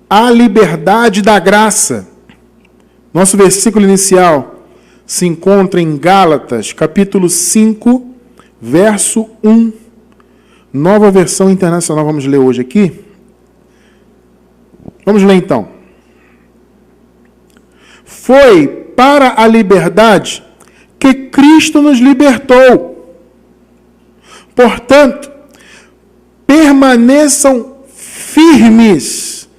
a liberdade da graça. Nosso versículo inicial se encontra em Gálatas, capítulo 5, verso 1. Nova versão internacional, vamos ler hoje aqui. Vamos ler então. Foi para a liberdade que Cristo nos libertou. Portanto, permaneçam firmes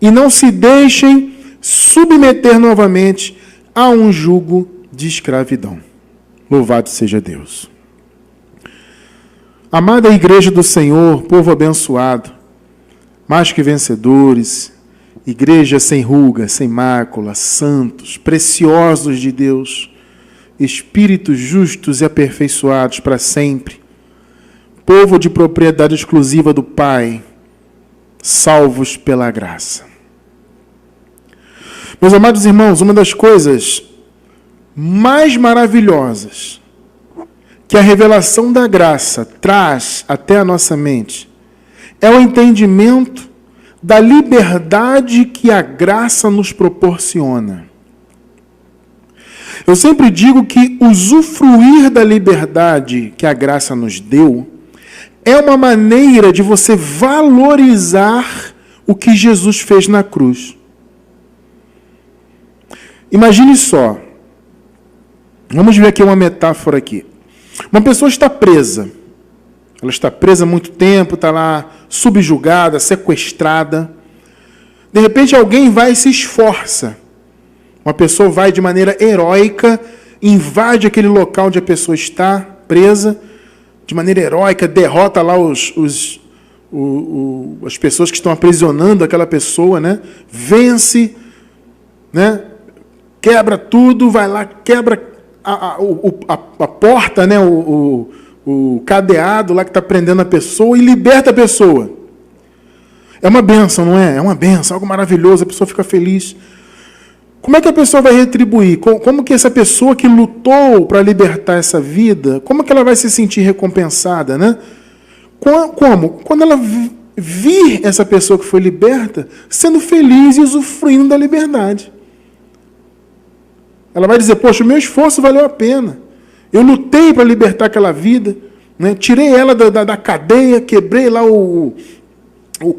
e não se deixem submeter novamente a um jugo de escravidão. Louvado seja Deus. Amada Igreja do Senhor, povo abençoado, mais que vencedores, igreja sem ruga, sem mácula, santos, preciosos de Deus, espíritos justos e aperfeiçoados para sempre, povo de propriedade exclusiva do Pai, salvos pela graça. Meus amados irmãos, uma das coisas mais maravilhosas que a revelação da graça traz até a nossa mente é o entendimento da liberdade que a graça nos proporciona. Eu sempre digo que usufruir da liberdade que a graça nos deu é uma maneira de você valorizar o que Jesus fez na cruz. Imagine só. Vamos ver aqui uma metáfora aqui. Uma pessoa está presa. Ela está presa há muito tempo, está lá subjugada, sequestrada. De repente alguém vai e se esforça. Uma pessoa vai de maneira heróica, invade aquele local onde a pessoa está presa, de maneira heróica, derrota lá as pessoas que estão aprisionando aquela pessoa, né? Vence, né? Quebra tudo, vai lá, quebra a porta, né? O cadeado lá que está prendendo a pessoa e liberta a pessoa. É uma bênção, não é? É uma bênção, algo maravilhoso, a pessoa fica feliz. Como é que a pessoa vai retribuir? Como que essa pessoa que lutou para libertar essa vida, como que ela vai se sentir recompensada, né? Como? Quando ela vir essa pessoa que foi liberta sendo feliz e usufruindo da liberdade. Ela vai dizer, poxa, o meu esforço valeu a pena. Eu lutei para libertar aquela vida, né? Tirei ela da cadeia, quebrei lá o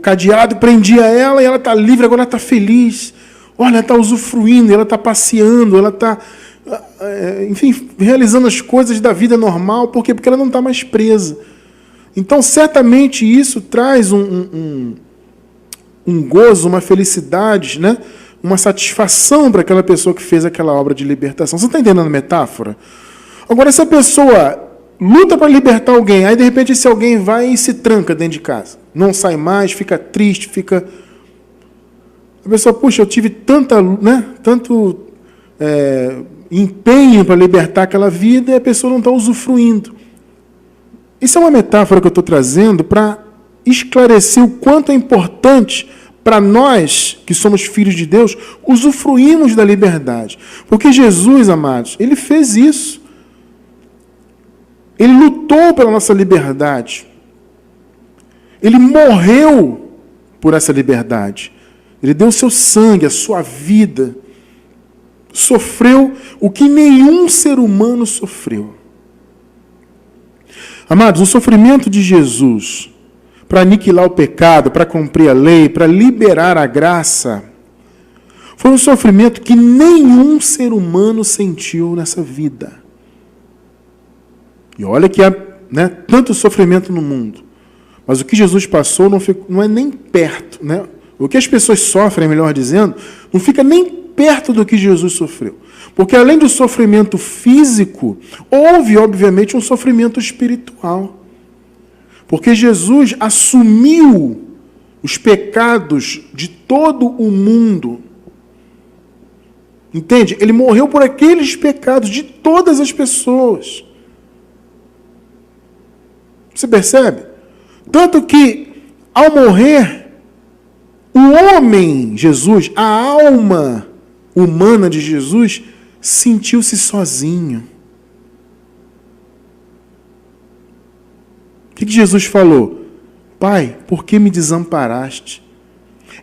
cadeado, prendia ela e ela está livre, agora ela está feliz. Olha, ela está usufruindo, ela está passeando, ela está, enfim, realizando as coisas da vida normal. Por quê? Porque ela não está mais presa. Então, certamente isso traz um gozo, uma felicidade, né? Uma satisfação para aquela pessoa que fez aquela obra de libertação. Você está entendendo a metáfora? Agora, essa pessoa luta para libertar alguém, aí de repente esse alguém vai e se tranca dentro de casa. Não sai mais, fica triste, fica... A pessoa, puxa, eu tive tanto empenho para libertar aquela vida e a pessoa não está usufruindo. Isso é uma metáfora que eu estou trazendo para esclarecer o quanto é importante para nós, que somos filhos de Deus, usufruirmos da liberdade. Porque Jesus, amados, ele fez isso. Ele lutou pela nossa liberdade. Ele morreu por essa liberdade. Ele deu o seu sangue, a sua vida. Sofreu o que nenhum ser humano sofreu. Amados, o sofrimento de Jesus para aniquilar o pecado, para cumprir a lei, para liberar a graça, foi um sofrimento que nenhum ser humano sentiu nessa vida. E olha que há, né, tanto sofrimento no mundo, mas o que Jesus passou não é nem perto, né? O que as pessoas sofrem, melhor dizendo, não fica nem perto do que Jesus sofreu. Porque além do sofrimento físico, houve, obviamente, um sofrimento espiritual. Porque Jesus assumiu os pecados de todo o mundo. Entende? Ele morreu por aqueles pecados de todas as pessoas. Você percebe? Tanto que, ao morrer, o homem, Jesus, a alma humana de Jesus, sentiu-se sozinho. O que Jesus falou? Pai, por que me desamparaste?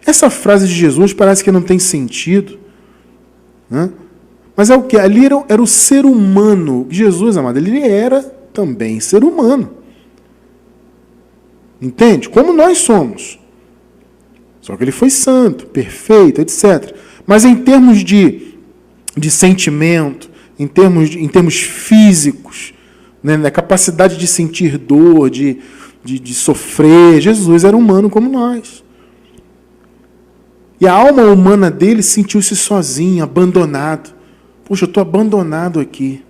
Essa frase de Jesus parece que não tem sentido, né? Mas é o que? Ali era o ser humano. Jesus, amado, ele era também ser humano. Entende? Como nós somos. Só que ele foi santo, perfeito, etc. Mas em termos de sentimento, em termos físicos, né, na capacidade de sentir dor, de sofrer, Jesus era humano como nós. E a alma humana dele sentiu-se sozinho, abandonado. Puxa, eu estou abandonado aqui.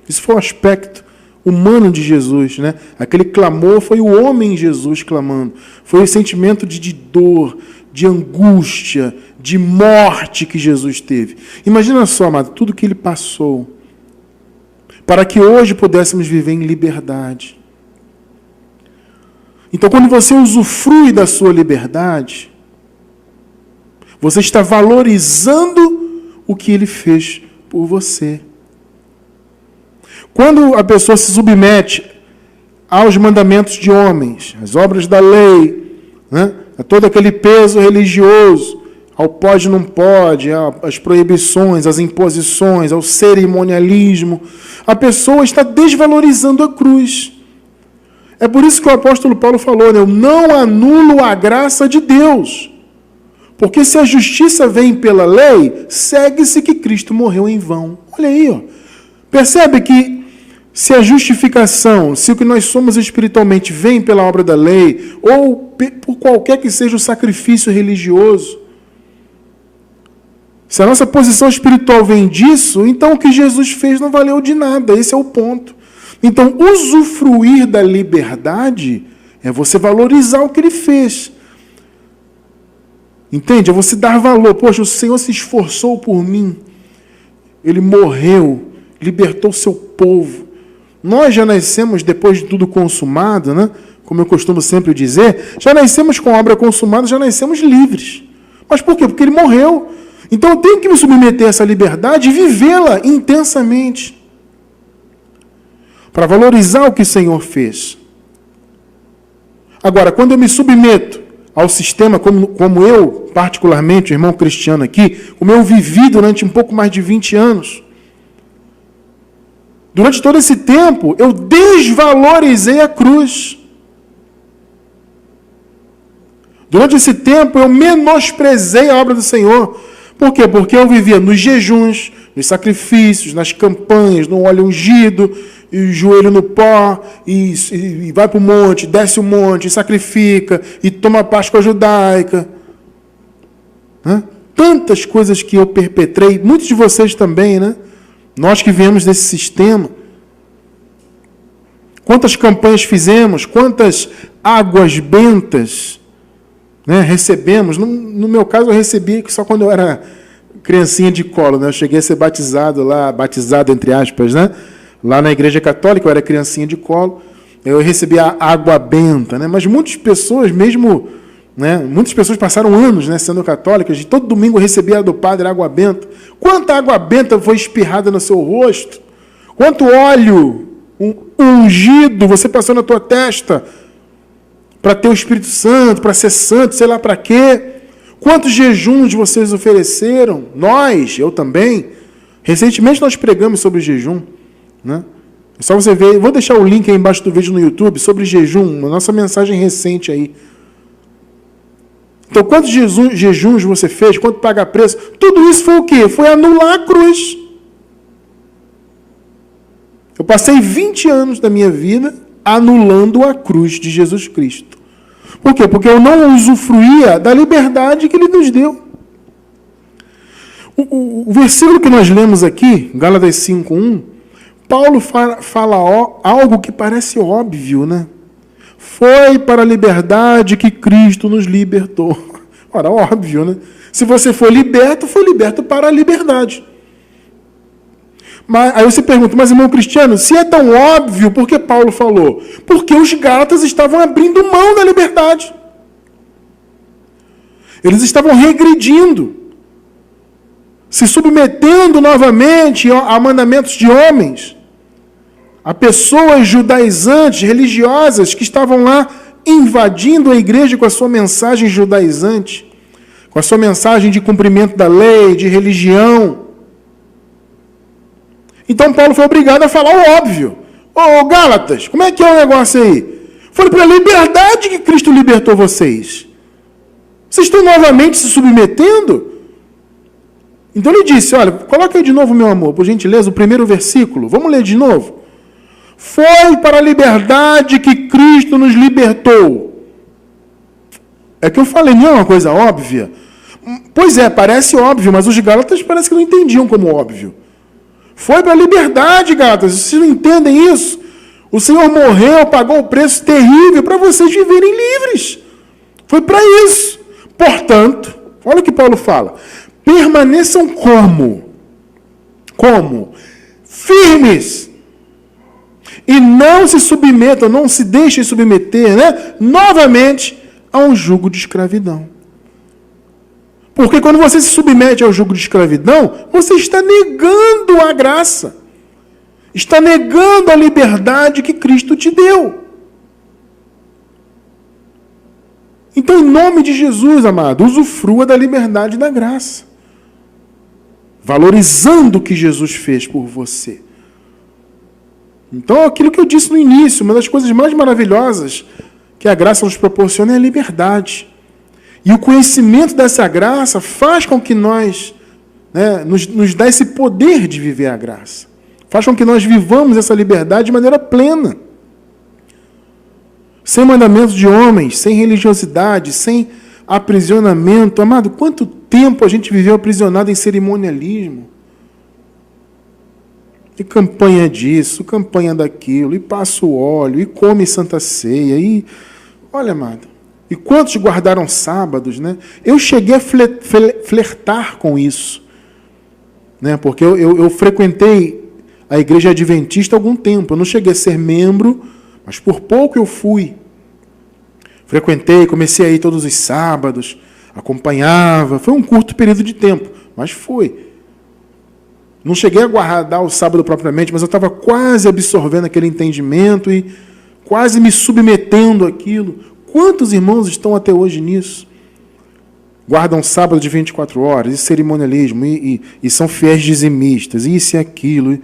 Isso foi o aspecto humano de Jesus, né? Aquele clamor foi o homem Jesus clamando. Foi o sentimento de dor, de angústia, de morte que Jesus teve. Imagina só, amado, tudo que ele passou para que hoje pudéssemos viver em liberdade. Então, quando você usufrui da sua liberdade, você está valorizando o que ele fez por você. Quando a pessoa se submete aos mandamentos de homens, às obras da lei, né, a todo aquele peso religioso, ao pode não pode, às proibições, às imposições, ao cerimonialismo, a pessoa está desvalorizando a cruz. É por isso que o apóstolo Paulo falou, né, eu não anulo a graça de Deus. Porque se a justiça vem pela lei, segue-se que Cristo morreu em vão. Olha aí, ó. Percebe que se a justificação, se o que nós somos espiritualmente vem pela obra da lei, ou por qualquer que seja o sacrifício religioso, se a nossa posição espiritual vem disso, então o que Jesus fez não valeu de nada. Esse é o ponto. Então, usufruir da liberdade é você valorizar o que ele fez. Entende? É você dar valor. Poxa, o Senhor se esforçou por mim. Ele morreu, libertou o seu povo. Nós já nascemos, depois de tudo consumado, né? Como eu costumo sempre dizer, já nascemos com a obra consumada, já nascemos livres. Mas por quê? Porque ele morreu. Então eu tenho que me submeter a essa liberdade e vivê-la intensamente. Para valorizar o que o Senhor fez. Agora, quando eu me submeto ao sistema, como eu, particularmente, o irmão Cristiano aqui, como eu vivi durante um pouco mais de 20 anos, durante todo esse tempo, eu desvalorizei a cruz. Durante esse tempo, eu menosprezei a obra do Senhor. Por quê? Porque eu vivia nos jejuns, nos sacrifícios, nas campanhas, no óleo ungido, e o joelho no pó, e vai para o monte, desce o monte, e sacrifica, e toma a Páscoa judaica. Tantas coisas que eu perpetrei, muitos de vocês também, né? Nós que viemos desse sistema. Quantas campanhas fizemos, quantas águas bentas, né, recebemos. No meu caso, eu recebi só quando eu era criancinha de colo, né? Eu cheguei a ser batizado lá, batizado entre aspas, né? Lá na igreja católica, eu era criancinha de colo, eu recebi a água benta, né? Mas muitas pessoas, mesmo, né? Muitas pessoas passaram anos, né, sendo católicas, e todo domingo eu recebia do padre água benta. Quanta água benta foi espirrada no seu rosto? Quanto óleo ungido você passou na tua testa para ter o Espírito Santo, para ser santo, sei lá para quê? Quantos jejuns vocês ofereceram? Nós, eu também. Recentemente nós pregamos sobre jejum, né? É só você ver, vou deixar o link aí embaixo do vídeo no YouTube sobre jejum, a nossa mensagem recente aí. Então, quantos jejuns você fez, quanto paga preço? Tudo isso foi o quê? Foi anular a cruz. Eu passei 20 anos da minha vida anulando a cruz de Jesus Cristo. Por quê? Porque eu não usufruía da liberdade que ele nos deu. O versículo que nós lemos aqui, Gálatas 5:1, Paulo fala algo que parece óbvio, né? Foi para a liberdade que Cristo nos libertou. Ora, óbvio, né? Se você foi liberto para a liberdade. Mas, aí você pergunta, mas irmão Cristiano, se é tão óbvio, por que Paulo falou? Porque os gálatas estavam abrindo mão da liberdade. Eles estavam regredindo, se submetendo novamente a mandamentos de homens, a pessoas judaizantes, religiosas, que estavam lá invadindo a igreja com a sua mensagem judaizante, com a sua mensagem de cumprimento da lei, de religião. Então Paulo foi obrigado a falar o óbvio. Ô Gálatas, como é que é o negócio aí? Foi pela liberdade que Cristo libertou vocês. Vocês estão novamente se submetendo? Então ele disse, olha, coloca aí de novo, meu amor, por gentileza, o primeiro versículo. Vamos ler de novo. Foi para a liberdade que Cristo nos libertou. É que eu falei, não é uma coisa óbvia? Pois é, parece óbvio, mas os Gálatas parece que não entendiam como óbvio. Foi para a liberdade, Gálatas, vocês não entendem isso? O Senhor morreu, pagou o preço terrível para vocês viverem livres. Foi para isso. Portanto, olha o que Paulo fala. Permaneçam como? Como? Firmes. E não se submetam, não se deixem submeter, né? Novamente, a um jugo de escravidão. Porque quando você se submete ao jugo de escravidão, você está negando a graça. Está negando a liberdade que Cristo te deu. Então, em nome de Jesus, amado, usufrua da liberdade da graça. Valorizando o que Jesus fez por você. Então, aquilo que eu disse no início, uma das coisas mais maravilhosas que a graça nos proporciona é a liberdade. E o conhecimento dessa graça faz com que nós, nos dá esse poder de viver a graça. Faz com que nós vivamos essa liberdade de maneira plena. Sem mandamentos de homens, sem religiosidade, sem aprisionamento. Amado, quanto tempo a gente viveu aprisionado em cerimonialismo? E campanha disso, campanha daquilo, e passa o óleo, e come Santa Ceia, e... Olha, amado, e quantos guardaram sábados, né? Eu cheguei a flertar com isso, né? Porque eu frequentei a igreja adventista há algum tempo. Eu não cheguei a ser membro, mas por pouco eu fui. Frequentei, comecei a ir todos os sábados, acompanhava. Foi um curto período de tempo, mas foi. Não cheguei a guardar o sábado propriamente, mas eu estava quase absorvendo aquele entendimento e quase me submetendo àquilo. Quantos irmãos estão até hoje nisso? Guardam sábado de 24 horas, e cerimonialismo, e são fiéis dizimistas, isso e aquilo.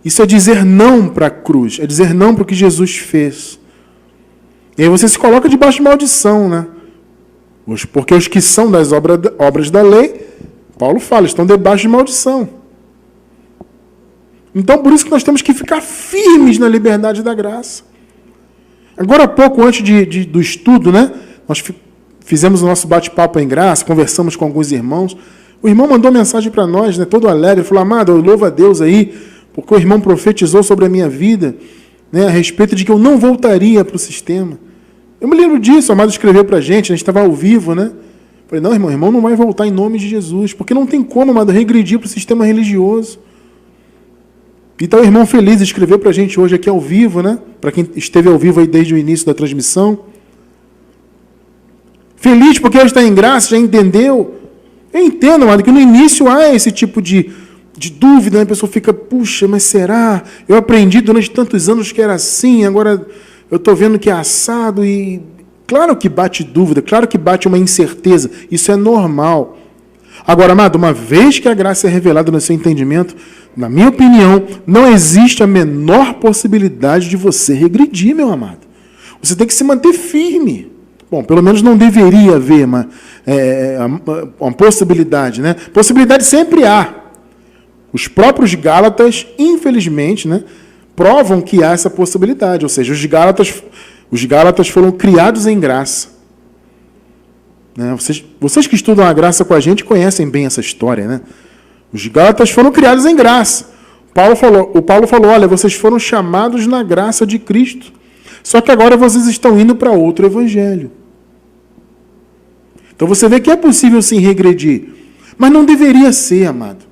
Isso é dizer não para a cruz, é dizer não para o que Jesus fez. E aí você se coloca debaixo de maldição, né? Porque os que são das obras da lei, Paulo fala, estão debaixo de maldição. Então, por isso que nós temos que ficar firmes na liberdade da graça. Agora há pouco, antes do estudo, né? Nós fizemos o nosso bate-papo em graça, conversamos com alguns irmãos. O irmão mandou mensagem para nós, né, todo alegre, falou, amado, eu louvo a Deus aí, porque o irmão profetizou sobre a minha vida, né, a respeito de que eu não voltaria para o sistema. Eu me lembro disso, o amado escreveu para a gente estava ao vivo, né? Falei, não, irmão, o irmão não vai voltar em nome de Jesus, porque não tem como, amado, regredir para o sistema religioso. Então o irmão feliz escreveu para a gente hoje aqui ao vivo, né? Para quem esteve ao vivo aí desde o início da transmissão. Feliz porque hoje está em graça, já entendeu? Eu entendo, amado, que no início há esse tipo de dúvida, né? A pessoa fica, puxa, mas será? Eu aprendi durante tantos anos que era assim, agora eu estou vendo que é assado e... Claro que bate dúvida, claro que bate uma incerteza, isso é normal. Agora, amado, uma vez que a graça é revelada no seu entendimento, na minha opinião, não existe a menor possibilidade de você regredir, meu amado. Você tem que se manter firme. Bom, pelo menos não deveria haver uma possibilidade, né? Possibilidade sempre há. Os próprios Gálatas, infelizmente, né, provam que há essa possibilidade. Ou seja, os Gálatas foram criados em graça. Né? Vocês que estudam a graça com a gente conhecem bem essa história, né? Os Gálatas foram criados em graça. O Paulo falou, olha, vocês foram chamados na graça de Cristo. Só que agora vocês estão indo para outro evangelho. Então você vê que é possível sim regredir. Mas não deveria ser, amado.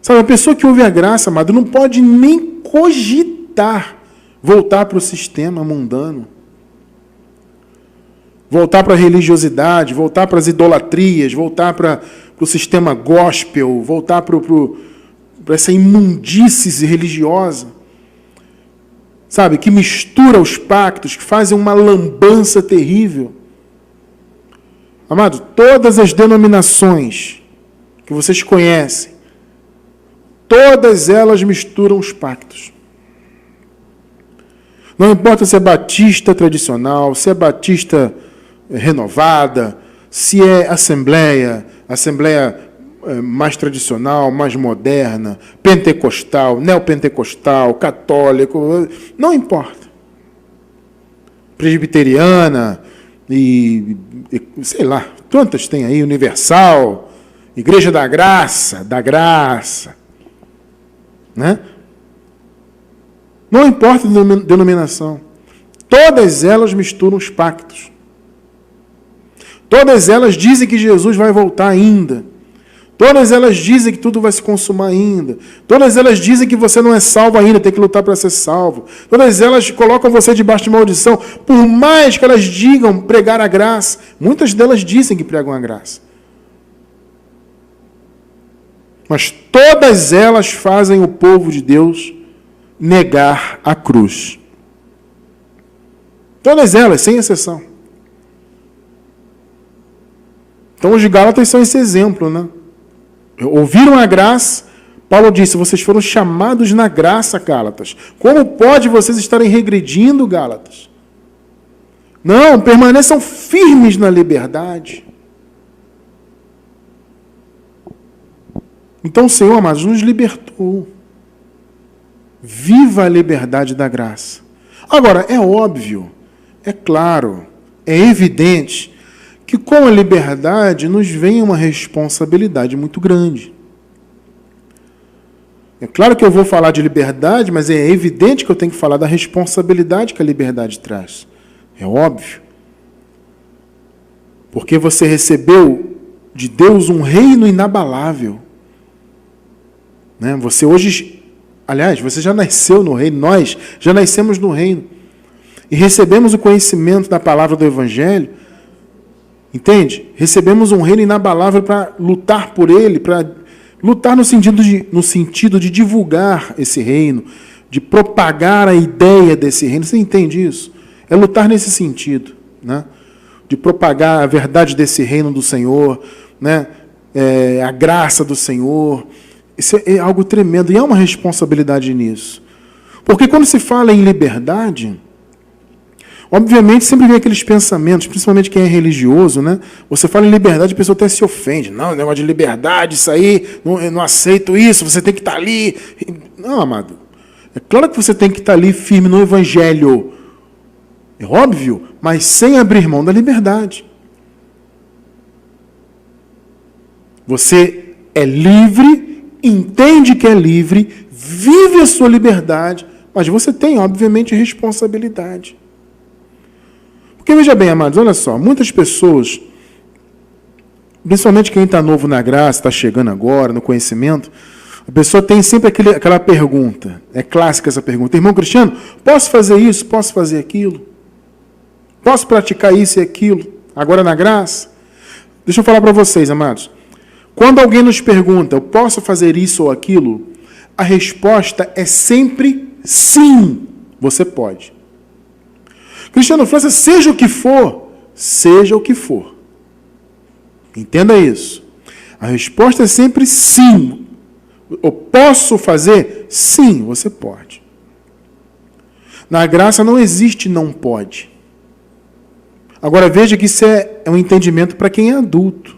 Sabe, a pessoa que ouve a graça, amado, não pode nem cogitar voltar para o sistema mundano. Voltar para a religiosidade, voltar para as idolatrias, voltar para o sistema gospel, voltar para essa imundície religiosa. sabe, que mistura os pactos, que fazem uma lambança terrível. Amado, todas as denominações que vocês conhecem, todas elas misturam os pactos. Não importa se é batista tradicional, se é batista renovada, se é assembleia mais tradicional, mais moderna, pentecostal, neopentecostal, católico, não importa. Presbiteriana e sei lá, quantas tem aí, universal, Igreja da Graça, né? Não importa a denominação. Todas elas misturam os pactos. Todas elas dizem que Jesus vai voltar ainda. Todas elas dizem que tudo vai se consumar ainda. Todas elas dizem que você não é salvo ainda, tem que lutar para ser salvo. Todas elas colocam você debaixo de maldição. Por mais que elas digam pregar a graça, muitas delas dizem que pregam a graça. Mas todas elas fazem o povo de Deus negar a cruz. Todas elas, sem exceção. Então os Gálatas são esse exemplo, né? Ouviram a graça, Paulo disse, vocês foram chamados na graça, Gálatas. Como pode vocês estarem regredindo, Gálatas? Não, permaneçam firmes na liberdade. Então o Senhor, amados, nos libertou. Viva a liberdade da graça. Agora, é óbvio, é claro, é evidente que com a liberdade nos vem uma responsabilidade muito grande. É claro que eu vou falar de liberdade, mas é evidente que eu tenho que falar da responsabilidade que a liberdade traz. É óbvio. Porque você recebeu de Deus um reino inabalável. Né? Você hoje, aliás, você já nasceu no reino, nós já nascemos no reino. E recebemos o conhecimento da palavra do Evangelho. Entende? Recebemos um reino inabalável para lutar por ele, para lutar no sentido de divulgar esse reino, de propagar a ideia desse reino. Você entende isso? É lutar nesse sentido, né? De propagar a verdade desse reino do Senhor, né? A graça do Senhor. Isso é algo tremendo e há uma responsabilidade nisso. Porque quando se fala em liberdade, obviamente sempre vem aqueles pensamentos, principalmente quem é religioso, né? Você fala em liberdade, a pessoa até se ofende. Não, negócio de liberdade, isso aí, eu não aceito isso, você tem que estar ali. Não, amado. É claro que você tem que estar ali firme no Evangelho. É óbvio, mas sem abrir mão da liberdade. Você é livre, entende que é livre, vive a sua liberdade, mas você tem, obviamente, responsabilidade. Porque, veja bem, amados, olha só, muitas pessoas, principalmente quem está novo na graça, está chegando agora, no conhecimento, a pessoa tem sempre aquela pergunta, é clássica essa pergunta, irmão Cristiano, posso fazer isso, posso fazer aquilo? Posso praticar isso e aquilo, agora na graça? Deixa eu falar para vocês, amados, quando alguém nos pergunta, eu posso fazer isso ou aquilo? A resposta é sempre sim, você pode. Cristiano França, seja o que for, seja o que for. Entenda isso. A resposta é sempre sim. Eu posso fazer? Sim, você pode. Na graça não existe não pode. Agora veja que isso é um entendimento para quem é adulto.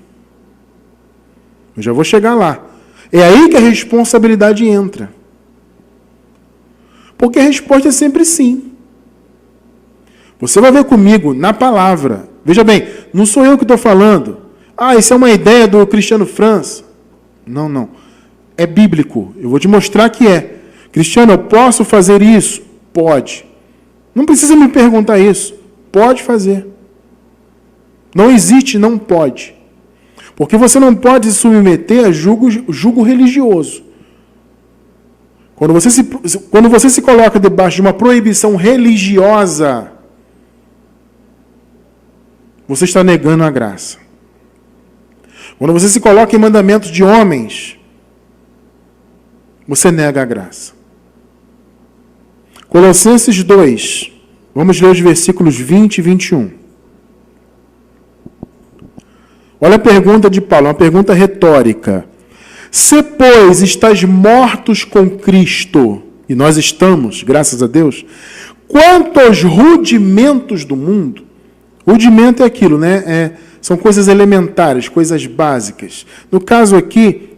Eu já vou chegar lá. É aí que a responsabilidade entra. Porque a resposta é sempre sim. Você vai ver comigo na palavra. Veja bem, não sou eu que estou falando. Isso é uma ideia do Cristiano França. Não, não. É bíblico. Eu vou te mostrar que é. Cristiano, eu posso fazer isso? Pode. Não precisa me perguntar isso. Pode fazer. Não existe não pode. Porque você não pode se submeter a julgo religioso. Quando você se coloca debaixo de uma proibição religiosa, você está negando a graça. Quando você se coloca em mandamentos de homens, você nega a graça. Colossenses 2. Vamos ler os versículos 20 e 21. Olha a pergunta de Paulo, uma pergunta retórica. Se, pois, estás mortos com Cristo, e nós estamos, graças a Deus, quanto aos rudimentos do mundo, rudimento é aquilo, né? São coisas elementares, coisas básicas. No caso aqui,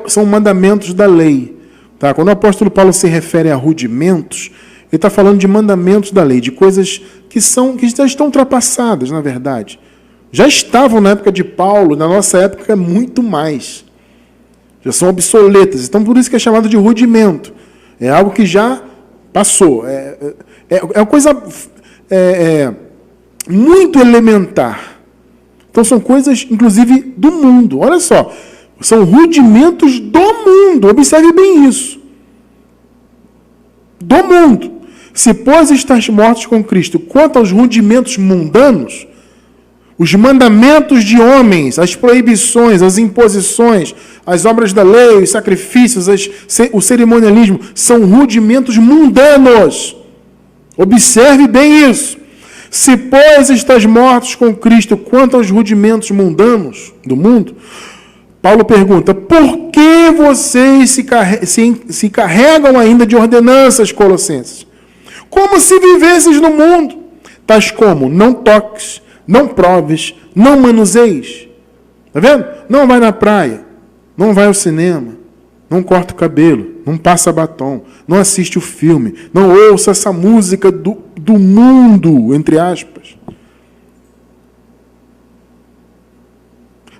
são mandamentos da lei. Tá? Quando o apóstolo Paulo se refere a rudimentos, ele está falando de mandamentos da lei, de coisas que já estão ultrapassadas, na verdade. Já estavam na época de Paulo, na nossa época muito mais. Já são obsoletas. Então, por isso que é chamado de rudimento. É algo que já passou. É uma coisa muito elementar. Então, são coisas, inclusive, do mundo. Olha só. São rudimentos do mundo. Observe bem isso. Do mundo. Se, pois, estás mortos com Cristo, quanto aos rudimentos mundanos, os mandamentos de homens, as proibições, as imposições, as obras da lei, os sacrifícios, o cerimonialismo, são rudimentos mundanos. Observe bem isso. Se, pois, estás mortos com Cristo, quanto aos rudimentos mundanos do mundo, Paulo pergunta, por que vocês se carregam ainda de ordenanças, Colossenses? Como se vivesses no mundo, tais como não toques, não proves, não manuseis. Está vendo? Não vai na praia, não vai ao cinema, não corta o cabelo, não passa batom, não assiste o filme, não ouça essa música do mundo, entre aspas.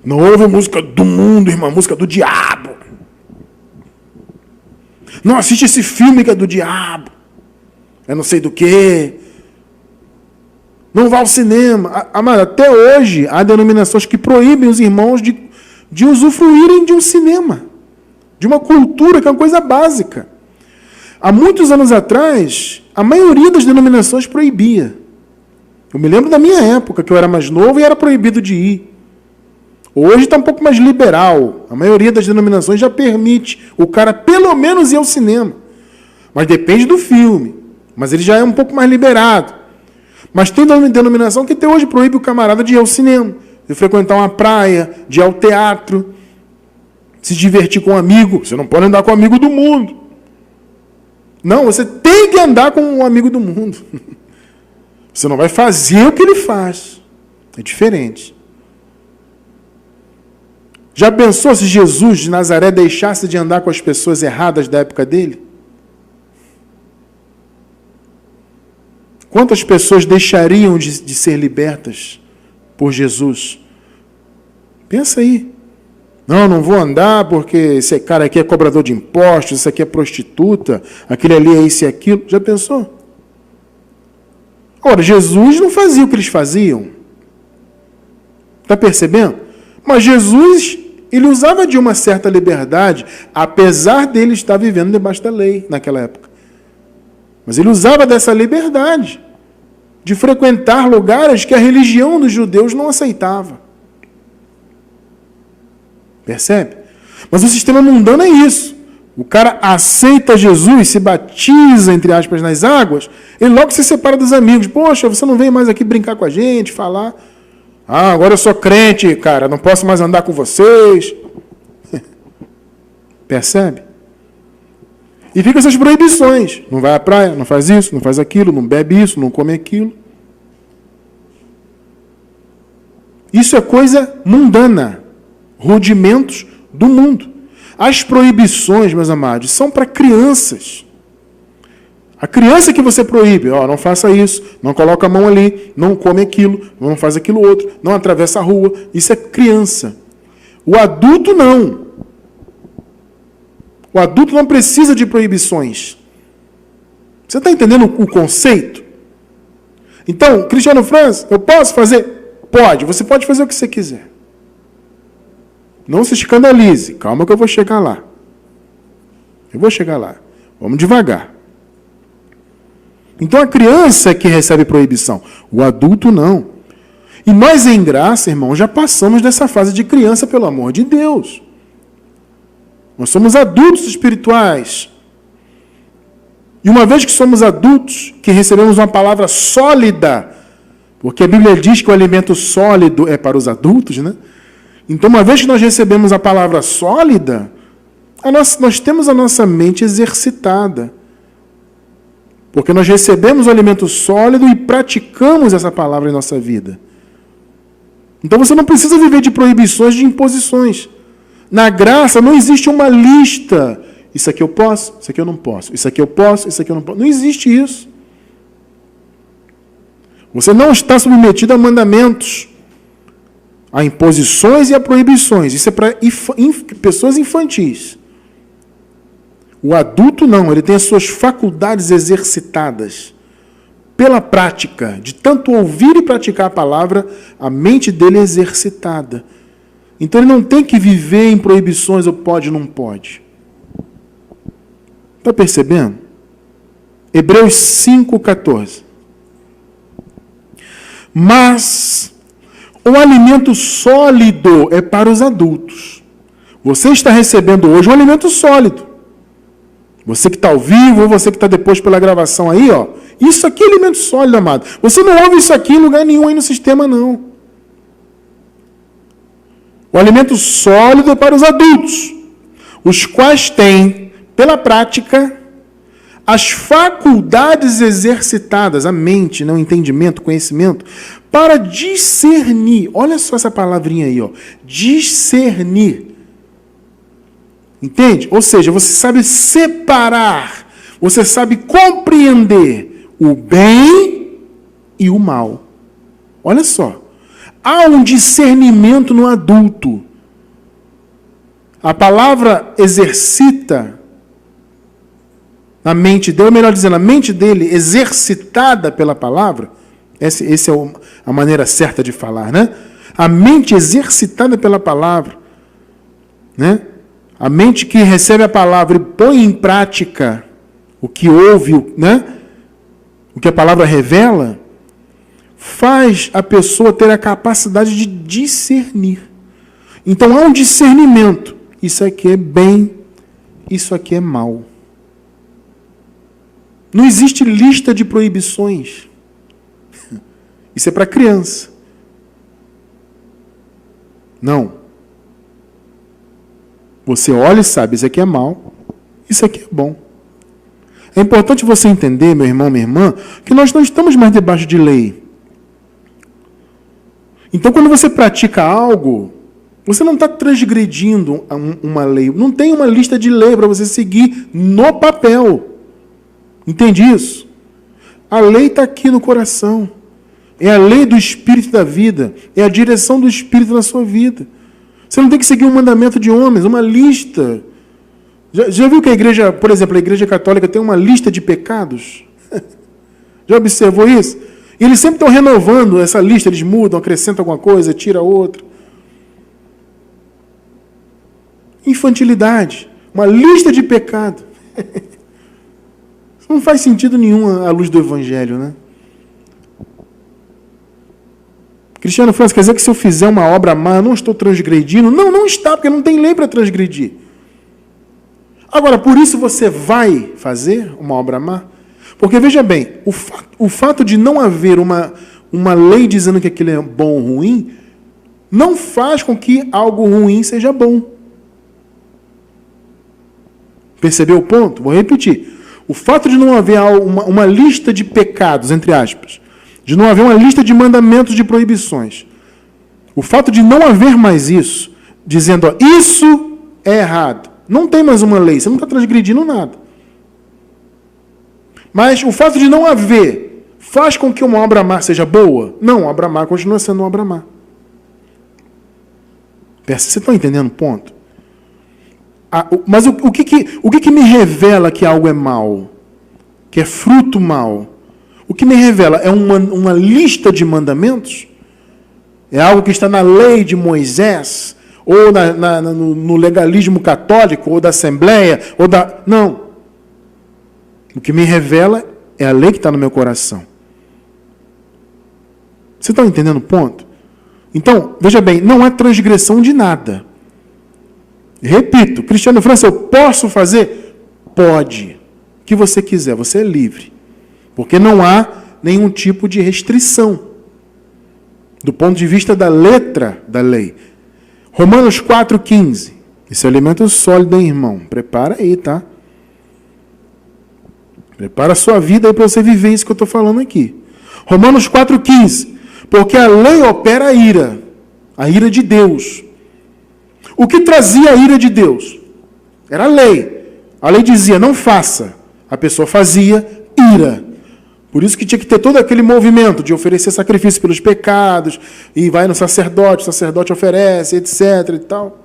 Não ouve a música do mundo, irmão, a música do diabo. Não assiste esse filme que é do diabo. É não sei do quê. Não vá ao cinema. Amado, até hoje há denominações que proíbem os irmãos de usufruírem de um cinema, de uma cultura que é uma coisa básica. Há muitos anos atrás, a maioria das denominações proibia. Eu me lembro da minha época, que eu era mais novo e era proibido de ir. Hoje está um pouco mais liberal. A maioria das denominações já permite o cara pelo menos ir ao cinema. Mas depende do filme. Mas ele já é um pouco mais liberado. Mas tem denominação que até hoje proíbe o camarada de ir ao cinema, de frequentar uma praia, de ir ao teatro, se divertir com um amigo. Você não pode andar com um amigo do mundo. Não, você tem que andar com um amigo do mundo. Você não vai fazer o que ele faz. É diferente. Já pensou se Jesus de Nazaré deixasse de andar com as pessoas erradas da época dele? Quantas pessoas deixariam de ser libertas por Jesus? Pensa aí. Não vou andar porque esse cara aqui é cobrador de impostos, esse aqui é prostituta, aquele ali é isso e aquilo. Já pensou? Ora, Jesus não fazia o que eles faziam. Está percebendo? Mas Jesus, ele usava de uma certa liberdade, apesar dele estar vivendo debaixo da lei naquela época. Mas ele usava dessa liberdade de frequentar lugares que a religião dos judeus não aceitava. Percebe? Mas o sistema mundano é isso. O cara aceita Jesus, se batiza, entre aspas, nas águas, ele logo se separa dos amigos. Poxa, você não vem mais aqui brincar com a gente, falar. Ah, agora eu sou crente, cara, não posso mais andar com vocês. Percebe? E fica essas proibições. Não vai à praia, não faz isso, não faz aquilo, não bebe isso, não come aquilo. Isso é coisa mundana. Rudimentos do mundo. As proibições, meus amados, são para crianças. A criança que você proíbe, não faça isso, não coloca a mão ali, não come aquilo, não faz aquilo outro, não atravessa a rua. Isso é criança. O adulto não. O adulto não precisa de proibições. Você está entendendo o conceito? Então, Cristiano Franz, eu posso fazer? Pode. Você pode fazer o que você quiser. Não se escandalize. Calma que eu vou chegar lá. Eu vou chegar lá. Vamos devagar. Então, a criança é que recebe proibição. O adulto não. E nós, em graça, irmão, já passamos dessa fase de criança, pelo amor de Deus. Nós somos adultos espirituais. E uma vez que somos adultos, que recebemos uma palavra sólida, porque a Bíblia diz que o alimento sólido é para os adultos, né? Então, uma vez que nós recebemos a palavra sólida, nós temos a nossa mente exercitada. Porque nós recebemos o alimento sólido e praticamos essa palavra em nossa vida. Então você não precisa viver de proibições, de imposições. Na graça não existe uma lista. Isso aqui eu posso, isso aqui eu não posso. Isso aqui eu posso, isso aqui eu não posso. Não existe isso. Você não está submetido a mandamentos, a imposições e a proibições. Isso é para pessoas infantis. O adulto não, ele tem as suas faculdades exercitadas pela prática, de tanto ouvir e praticar a palavra, a mente dele é exercitada. Então ele não tem que viver em proibições, ou pode, não pode. Está percebendo? Hebreus 5,14. Mas o alimento sólido é para os adultos. Você está recebendo hoje um alimento sólido. Você que está ao vivo, ou você que está depois pela gravação aí, ó. Isso aqui é alimento sólido, amado. Você não ouve isso aqui em lugar nenhum aí no sistema, não. O alimento sólido é para os adultos, os quais têm, pela prática, as faculdades exercitadas, a mente, o entendimento, o conhecimento, para discernir. Olha só essa palavrinha aí, ó. Discernir. Entende? Ou seja, você sabe separar, você sabe compreender o bem e o mal. Olha só. Há um discernimento no adulto. A palavra exercita a mente dele, ou melhor dizendo, a mente dele exercitada pela palavra, essa é a maneira certa de falar, né? A mente exercitada pela palavra, né? A mente que recebe a palavra e põe em prática o que ouve, né? O que a palavra revela, faz a pessoa ter a capacidade de discernir. Então há um discernimento. Isso aqui é bem, isso aqui é mal. Não existe lista de proibições. Isso é para criança. Não. Você olha e sabe, isso aqui é mal, isso aqui é bom. É importante você entender, meu irmão, minha irmã, que nós não estamos mais debaixo de lei. Então, quando você pratica algo, você não está transgredindo uma lei. Não tem uma lista de lei para você seguir no papel. Entende isso? A lei está aqui no coração. É a lei do Espírito da vida. É a direção do Espírito na sua vida. Você não tem que seguir um mandamento de homens, uma lista. Já viu que a igreja, por exemplo, a igreja católica tem uma lista de pecados? Já observou isso? E eles sempre estão renovando essa lista, eles mudam, acrescentam alguma coisa, tira outra. Infantilidade. Uma lista de pecado. Isso não faz sentido nenhum à luz do Evangelho, né? Cristiano França, quer dizer que se eu fizer uma obra má, eu não estou transgredindo? Não, não está, porque não tem lei para transgredir. Agora, por isso você vai fazer uma obra má? Porque, veja bem, o fato de não haver uma lei dizendo que aquilo é bom ou ruim, não faz com que algo ruim seja bom. Percebeu o ponto? Vou repetir. O fato de não haver uma lista de pecados, entre aspas, de não haver uma lista de mandamentos, de proibições, o fato de não haver mais isso, dizendo, ó, isso é errado, não tem mais uma lei, você não está transgredindo nada. Mas o fato de não haver faz com que uma obra má seja boa? Não, a obra má continua sendo uma obra má. Você está entendendo o ponto? Mas o que me revela que algo é mal? Que é fruto mal? O que me revela é uma lista de mandamentos? É algo que está na lei de Moisés? Ou no legalismo católico? Ou da Assembleia? Não. O que me revela é a lei que está no meu coração. Você está entendendo o ponto? Então, veja bem, não é transgressão de nada. Repito, Cristiano França, eu posso fazer? Pode. que você quiser, você é livre. Porque não há nenhum tipo de restrição do ponto de vista da letra da lei. Romanos 4,15. Esse alimento sólido, hein, irmão? Prepara aí, tá? Prepara a sua vida aí para você viver isso que eu estou falando aqui. Romanos 4,15. Porque a lei opera a ira de Deus. O que trazia a ira de Deus? Era a lei. A lei dizia, não faça. A pessoa fazia, ira. Por isso que tinha que ter todo aquele movimento de oferecer sacrifício pelos pecados, e vai no sacerdote, o sacerdote oferece, etc. e tal.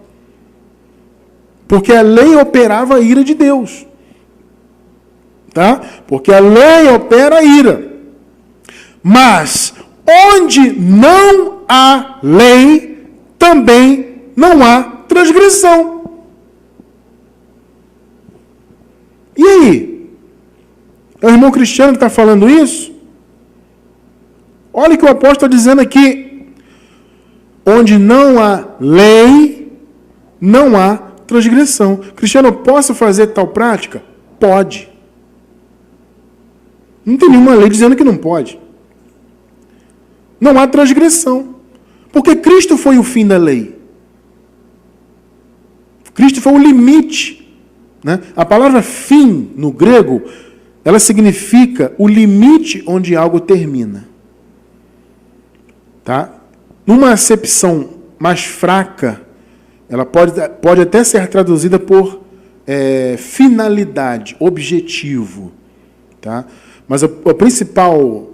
Porque a lei operava a ira de Deus. Tá? Porque a lei opera a ira. Mas, onde não há lei, também não há transgressão. E aí? É o irmão Cristiano que está falando isso? Olha o que o apóstolo está dizendo aqui. Onde não há lei, não há transgressão. Cristiano, eu posso fazer tal prática? Pode. Não tem nenhuma lei dizendo que não pode. Não há transgressão. Porque Cristo foi o fim da lei. Cristo foi o limite. Né? A palavra fim, no grego, ela significa o limite onde algo termina. Tá? Numa acepção mais fraca, ela pode até ser traduzida por finalidade, objetivo. Tá? Mas a principal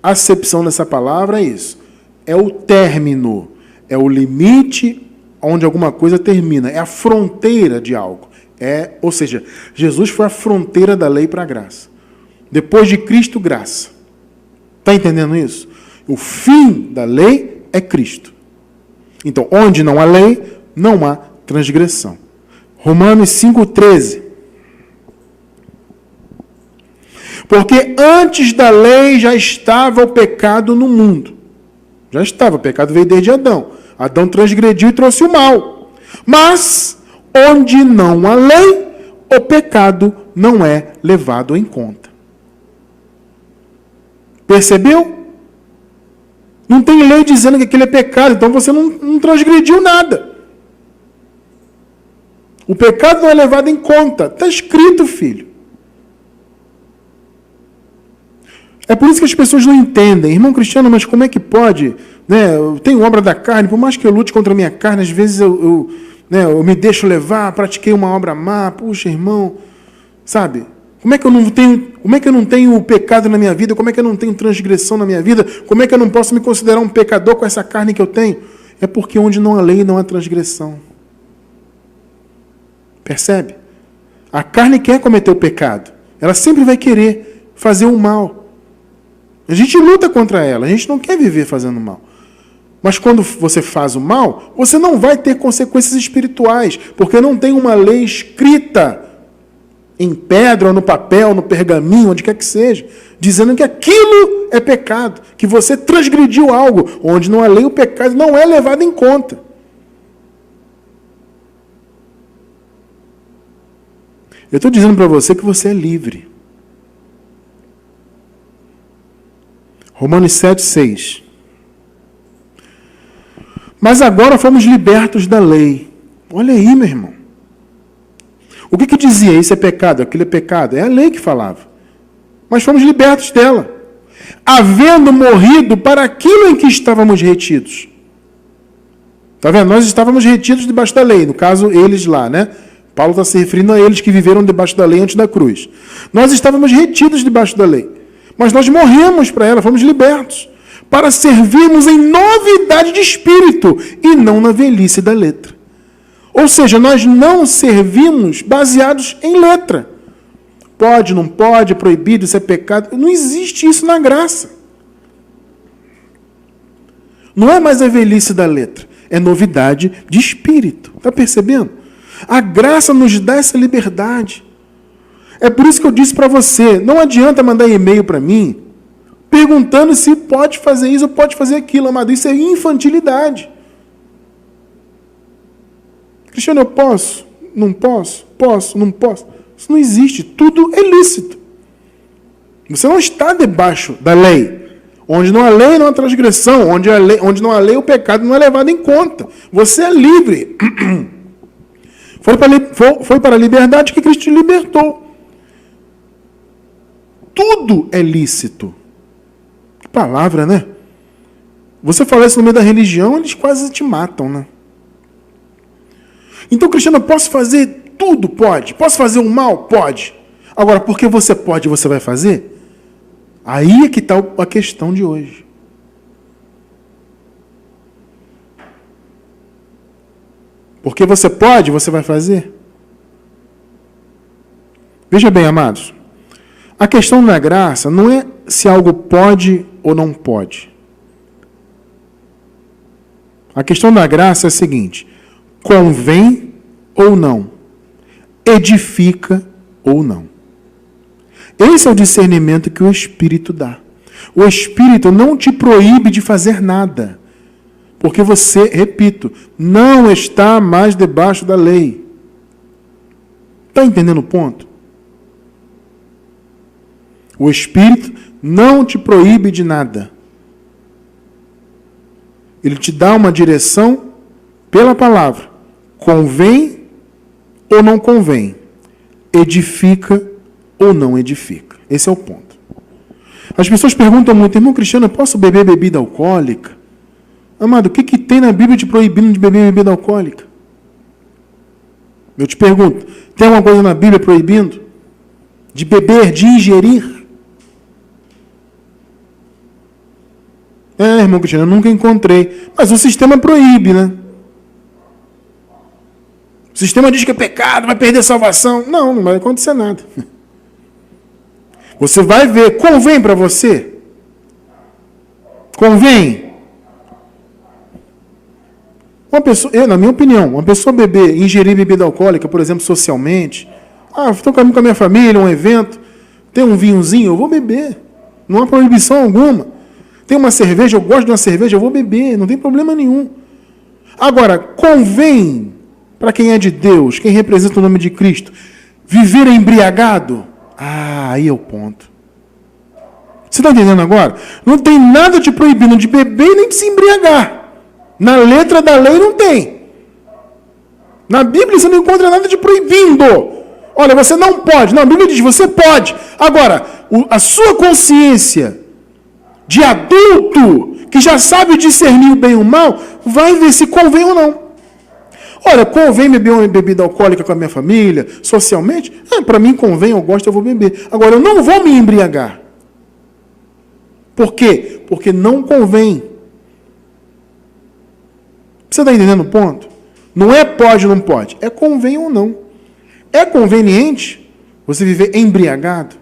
acepção dessa palavra é isso. É o término, é o limite onde alguma coisa termina, é a fronteira de algo. Ou seja, Jesus foi a fronteira da lei para a graça. Depois de Cristo, graça. Está entendendo isso? O fim da lei é Cristo. Então, onde não há lei, não há transgressão. Romanos 5,13. Porque antes da lei já estava o pecado no mundo. Já estava, o pecado veio desde Adão. Adão transgrediu e trouxe o mal. Mas, onde não há lei, o pecado não é levado em conta. Percebeu? Não tem lei dizendo que aquilo é pecado, então você não transgrediu nada. O pecado não é levado em conta. Está escrito, filho. É por isso que as pessoas não entendem. Irmão Cristiano, mas como é que pode? Né? Eu tenho obra da carne, por mais que eu lute contra a minha carne, às vezes eu me deixo levar, pratiquei uma obra má. Puxa, irmão, sabe? Como é que eu não tenho o pecado na minha vida? Como é que eu não tenho transgressão na minha vida? Como é que eu não posso me considerar um pecador com essa carne que eu tenho? É porque onde não há lei, não há transgressão. Percebe? A carne quer cometer o pecado. Ela sempre vai querer fazer o mal. A gente luta contra ela. A gente não quer viver fazendo mal. Mas quando você faz o mal, você não vai ter consequências espirituais, porque não tem uma lei escrita em pedra, ou no papel, no pergaminho, onde quer que seja, dizendo que aquilo é pecado, que você transgrediu algo. Onde não há lei, o pecado não é levado em conta. Eu estou dizendo para você que você é livre. Romanos 7,6. Mas agora fomos libertos da lei. Olha aí, meu irmão. O que dizia? Isso é pecado, aquilo é pecado. É a lei que falava. Mas fomos libertos dela. Havendo morrido para aquilo em que estávamos retidos. Está vendo? Nós estávamos retidos debaixo da lei. No caso, eles lá, né? Paulo está se referindo a eles que viveram debaixo da lei antes da cruz. Nós estávamos retidos debaixo da lei. Mas nós morremos para ela, fomos libertos. Para servirmos em novidade de espírito e não na velhice da letra. Ou seja, nós não servimos baseados em letra. Pode, não pode, é proibido, isso é pecado. Não existe isso na graça. Não é mais a velhice da letra, é novidade de espírito. Está percebendo? A graça nos dá essa liberdade. É por isso que eu disse para você, não adianta mandar e-mail para mim perguntando se pode fazer isso ou pode fazer aquilo, amado. Isso é infantilidade. Cristiano, eu posso? Não posso? Posso? Não posso? Isso não existe. Tudo é lícito. Você não está debaixo da lei. Onde não há lei, não há transgressão. Onde não há lei, o pecado não é levado em conta. Você é livre. Foi para a liberdade que Cristo te libertou. Tudo é lícito. Que palavra, né? Você fala isso no meio da religião, eles quase te matam, né? Então, Cristiano, eu posso fazer tudo? Pode. Posso fazer o mal? Pode. Agora, porque você pode e você vai fazer? Aí é que está a questão de hoje. Porque você pode, você vai fazer? Veja bem, amados. A questão da graça não é se algo pode ou não pode. A questão da graça é a seguinte: convém ou não? Edifica ou não? Esse é o discernimento que o Espírito dá. O Espírito não te proíbe de fazer nada. Porque você, repito, não está mais debaixo da lei. Está entendendo o ponto? O Espírito não te proíbe de nada. Ele te dá uma direção pela palavra. Convém ou não convém? Edifica ou não edifica? Esse é o ponto. As pessoas perguntam muito: irmão Cristiano, eu posso beber bebida alcoólica? Amado, o que tem na Bíblia te proibindo de beber bebida alcoólica? Eu te pergunto, tem alguma coisa na Bíblia proibindo? De beber, de ingerir? Irmão Cristiano, eu nunca encontrei. Mas o sistema proíbe, né? O sistema diz que é pecado, vai perder a salvação. Não vai acontecer nada. Você vai ver, convém para você? Convém? Uma pessoa, na minha opinião, uma pessoa ingerir bebida alcoólica, por exemplo, socialmente, estou com a minha família, um evento, tem um vinhozinho, eu vou beber. Não há proibição alguma. Tem uma cerveja, eu gosto de uma cerveja, eu vou beber, não tem problema nenhum. Agora, convém para quem é de Deus, quem representa o nome de Cristo, viver embriagado? Aí é o ponto. Você está entendendo agora? Não tem nada te proibindo de beber nem de se embriagar. Na letra da lei não tem. Na Bíblia você não encontra nada de proibindo. Olha, você não pode. Não, a Bíblia diz, você pode. Agora, a sua consciência de adulto, que já sabe discernir o bem e o mal, vai ver se convém ou não. Olha, convém beber uma bebida alcoólica com a minha família, socialmente? Para mim convém, eu gosto, eu vou beber. Agora, eu não vou me embriagar. Por quê? Porque não convém. Você está entendendo o ponto? Não é pode ou não pode, é convém ou não. É conveniente você viver embriagado?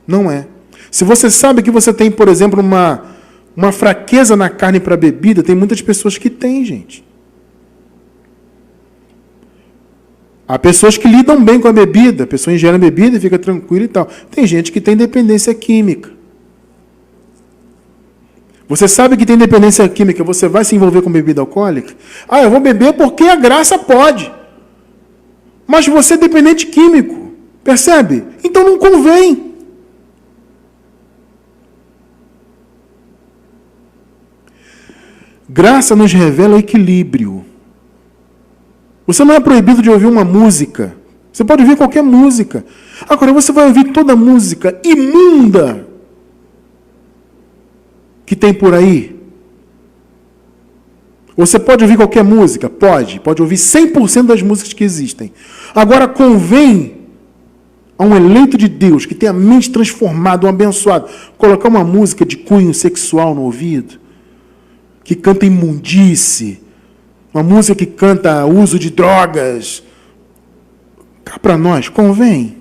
Não é. Se você sabe que você tem, por exemplo, uma fraqueza na carne para bebida, tem muitas pessoas que têm, gente. Há pessoas que lidam bem com a bebida, a pessoa ingere a bebida e fica tranquila e tal. Tem gente que tem dependência química. Você sabe que tem dependência química, você vai se envolver com bebida alcoólica? Eu vou beber porque a graça pode. Mas você é dependente químico, percebe? Então não convém. Graça nos revela equilíbrio. Você não é proibido de ouvir uma música. Você pode ouvir qualquer música. Agora, você vai ouvir toda música imunda que tem por aí? Você pode ouvir qualquer música? Pode. Pode ouvir 100% das músicas que existem. Agora, convém a um eleito de Deus, que tem a mente transformada, um abençoado, colocar uma música de cunho sexual no ouvido, que canta imundície, uma música que canta uso de drogas. Cá para nós, convém?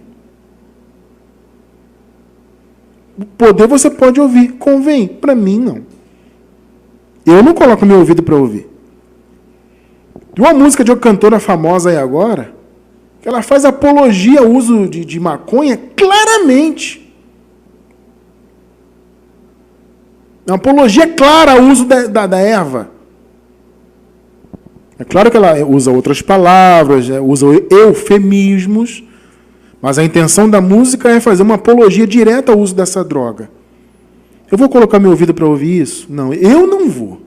O poder você pode ouvir, convém? Para mim, não. Eu não coloco meu ouvido para ouvir. Tem uma música de uma cantora famosa aí agora, que ela faz apologia ao uso de maconha claramente. É uma apologia clara ao uso da erva. É claro que ela usa outras palavras, usa eufemismos, Mas a intenção da música é fazer uma apologia direta ao uso dessa droga. Eu vou colocar meu ouvido para ouvir isso? Não, eu não vou.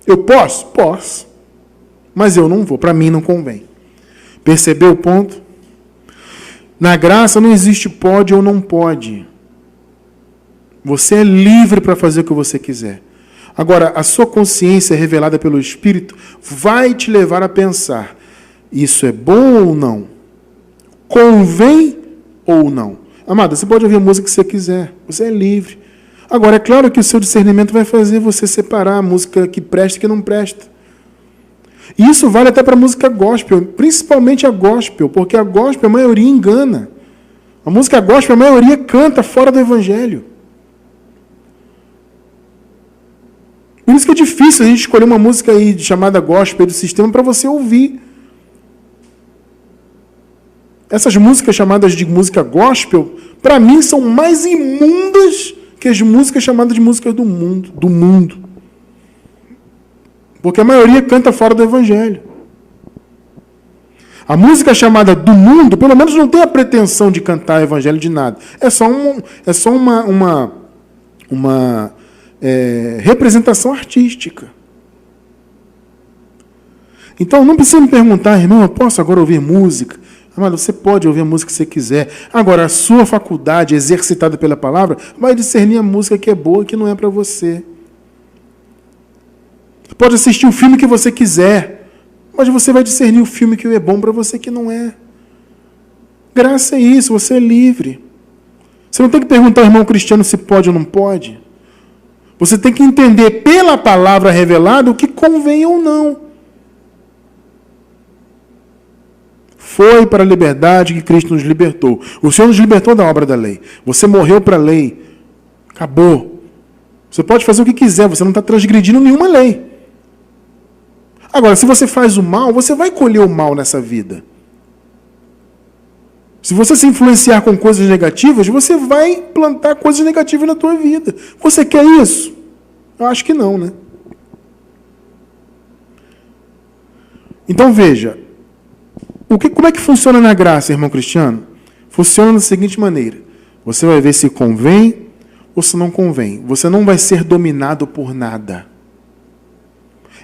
Eu posso? Posso. Mas eu não vou, para mim não convém. Percebeu o ponto? Na graça não existe pode ou não pode. Você é livre para fazer o que você quiser. Agora, a sua consciência revelada pelo Espírito vai te levar a pensar, isso é bom ou não? Convém ou não? Amada, você pode ouvir a música que você quiser, você é livre. Agora, é claro que o seu discernimento vai fazer você separar a música que presta e que não presta. E isso vale até para a música gospel, principalmente a gospel, porque a gospel a maioria engana. A música gospel a maioria canta fora do Evangelho. Por isso que é difícil a gente escolher uma música aí chamada gospel do sistema para você ouvir. Essas músicas chamadas de música gospel, para mim, são mais imundas que as músicas chamadas de músicas do mundo. Porque a maioria canta fora do Evangelho. A música chamada do mundo, pelo menos não tem a pretensão de cantar o Evangelho de nada. É só uma representação artística. Então, não precisa me perguntar, irmão, eu posso agora ouvir música? Amado, você pode ouvir a música que você quiser. Agora, a sua faculdade, exercitada pela palavra, vai discernir a música que é boa e que não é para você. Pode assistir o filme que você quiser, mas você vai discernir o filme que é bom para você e que não é. Graça é isso, você é livre. Você não tem que perguntar ao irmão cristiano se pode ou não pode. Você tem que entender pela palavra revelada o que convém ou não. Foi para a liberdade que Cristo nos libertou. O Senhor nos libertou da obra da lei. Você morreu para a lei. Acabou. Você pode fazer o que quiser, você não está transgredindo nenhuma lei. Agora, se você faz o mal, você vai colher o mal nessa vida. Se você se influenciar com coisas negativas, você vai plantar coisas negativas na tua vida. Você quer isso? Eu acho que não, né? Então veja, como é que funciona na graça, irmão cristiano? Funciona da seguinte maneira. Você vai ver se convém ou se não convém. Você não vai ser dominado por nada.